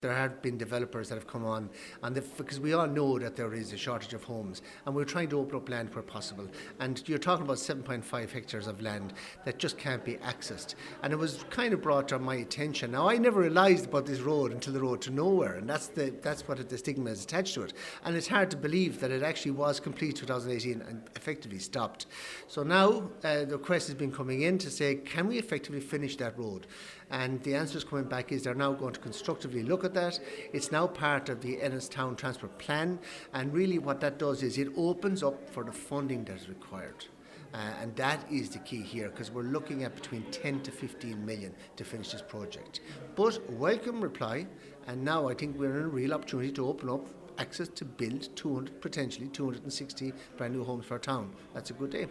There have been developers that have come on, and because we all know that there is a shortage of homes, and we're trying to open up land where possible. And you're talking about 7.5 hectares of land that just can't be accessed. And it was kind of brought to my attention. Now, I never realised about this road until the road to nowhere, and that's what the stigma is attached to it. And it's hard to believe that it actually was complete 2018 and effectively stopped. So now the request has been coming in to say, can we effectively finish that road? And the answers coming back is they're now going to constructively look at that. It's now part of the Ennis Town Transport Plan, and really what that does is it opens up for the funding that is required. And that is the key here, because we're looking at between 10 to 15 million to finish this project. But welcome reply, and now I think we're in a real opportunity to open up access to build potentially 260 brand new homes for our town. That's a good day.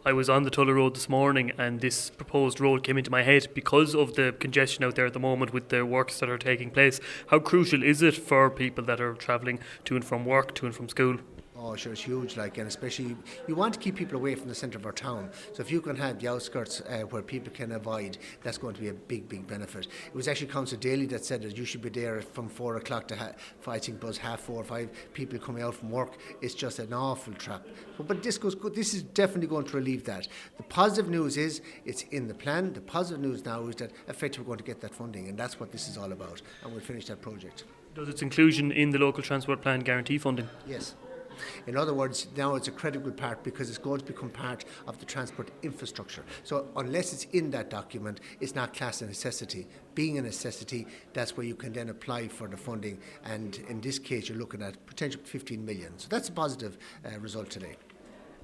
I was on the Tulla Road this morning, and this proposed road came into my head because of the congestion out there at the moment with the works that are taking place. How crucial is it for people that are travelling to and from work, to and from school? Oh, sure, it's huge, and especially you want to keep people away from the centre of our town. So if you can have the outskirts where people can avoid, that's going to be a big, big benefit. It was actually Councillor Daly that said that you should be there from 4 o'clock to I think it was 4:30 or 5. People coming out from work, it's just an awful trap. But this goes good. This is definitely going to relieve that. The positive news is it's in the plan. The positive news now is that effectively we're going to get that funding, and that's what this is all about. And we'll finish that project. Does its inclusion in the local transport plan guarantee funding? Yes. In other words, now it's a critical part because it's going to become part of the transport infrastructure. So unless it's in that document, it's not classed a necessity. Being a necessity, that's where you can then apply for the funding. And in this case, you're looking at potential 15 million. So that's a positive result today.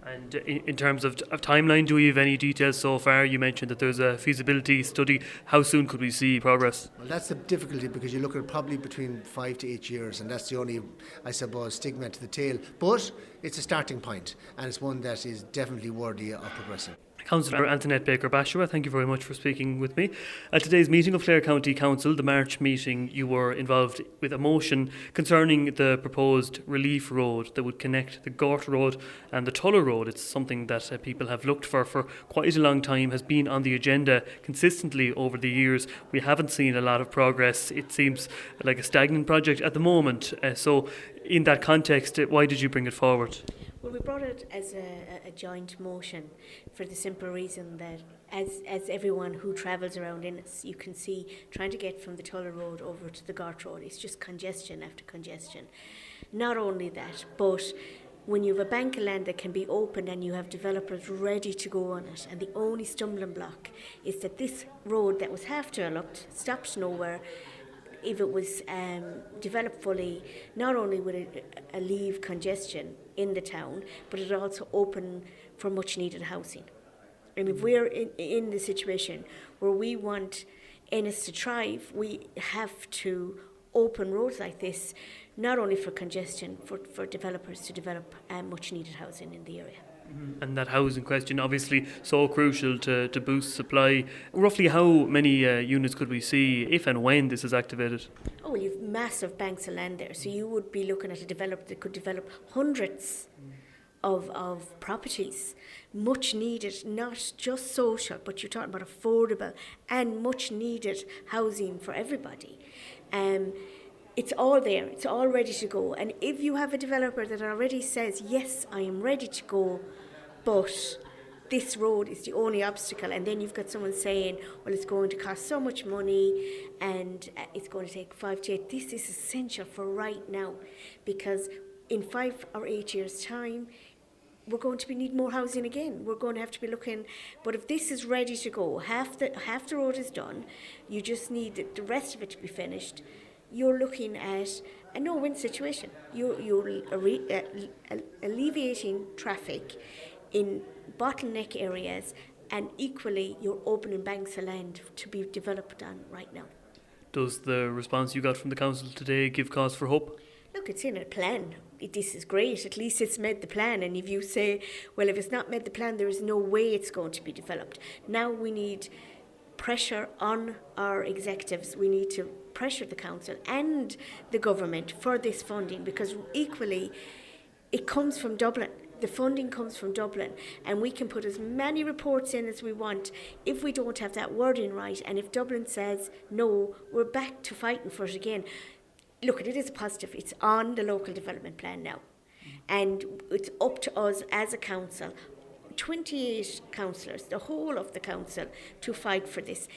And in terms of timeline, do we have any details so far? You mentioned that there's a feasibility study. How soon could we see progress? Well, that's the difficulty, because you look at probably between 5 to 8 years, and that's the only, I suppose, stigma to the tail. But it's a starting point, and it's one that is definitely worthy of progressing. Councillor Antoinette Baker-Bashua, thank you very much for speaking with me. At today's meeting of Clare County Council, the March meeting, you were involved with a motion concerning the proposed relief road that would connect the Gort Road and the Tulla Road. It's something that people have looked for quite a long time, has been on the agenda consistently over the years. We haven't seen a lot of progress. It seems like a stagnant project at the moment. So in that context, why did you bring it forward? Well, we brought it as a joint motion for the simple reason that as everyone who travels around Ennis, you can see trying to get from the Tulla Road over to the Gort Road, it's just congestion after congestion. Not only that, but when you have a bank of land that can be opened and you have developers ready to go on it, and the only stumbling block is that this road that was half developed stops nowhere. If it was developed fully, not only would it alleviate congestion in the town, but it also open for much needed housing. And if we're in the situation where we want Ennis to thrive, we have to open roads like this, not only for congestion, for developers to develop much needed housing in the area. And that housing question, obviously so crucial to boost supply. Roughly how many units could we see if and when this is activated? Oh, well, you've massive banks of land there, so you would be looking at a developer that could develop hundreds of properties, much needed, not just social, but you're talking about affordable and much needed housing for everybody. It's all there, it's all ready to go. And if you have a developer that already says, yes, I am ready to go, but this road is the only obstacle, and then you've got someone saying, well, it's going to cost so much money and it's going to take 5 to 8. This is essential for right now, because in 5 or 8 years' time, we're going to need more housing again. We're going to have to be looking, but if this is ready to go, half the road is done, you just need the rest of it to be finished. You're looking at a no-win situation. You're alleviating traffic in bottleneck areas, and equally you're opening banks of land to be developed on right now. Does the response you got from the council today give cause for hope? Look, it's in a plan. This is great. At least it's made the plan. And if you say, well, if it's not made the plan, there is no way it's going to be developed. Now we need pressure on our executives. We need to pressure the council and the government for this funding, because equally it comes from Dublin. the funding comes from Dublin, and we can put as many reports in as we want. If we don't have that wording right, and if Dublin says no, we're back to fighting for it again. Look, it is positive. It's on the local development plan now, and it's up to us as a council, 28 councillors, the whole of the council, to fight for this.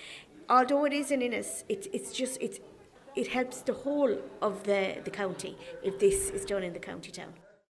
Although it is in Ennis, it helps the whole of the county if this is done in the county town.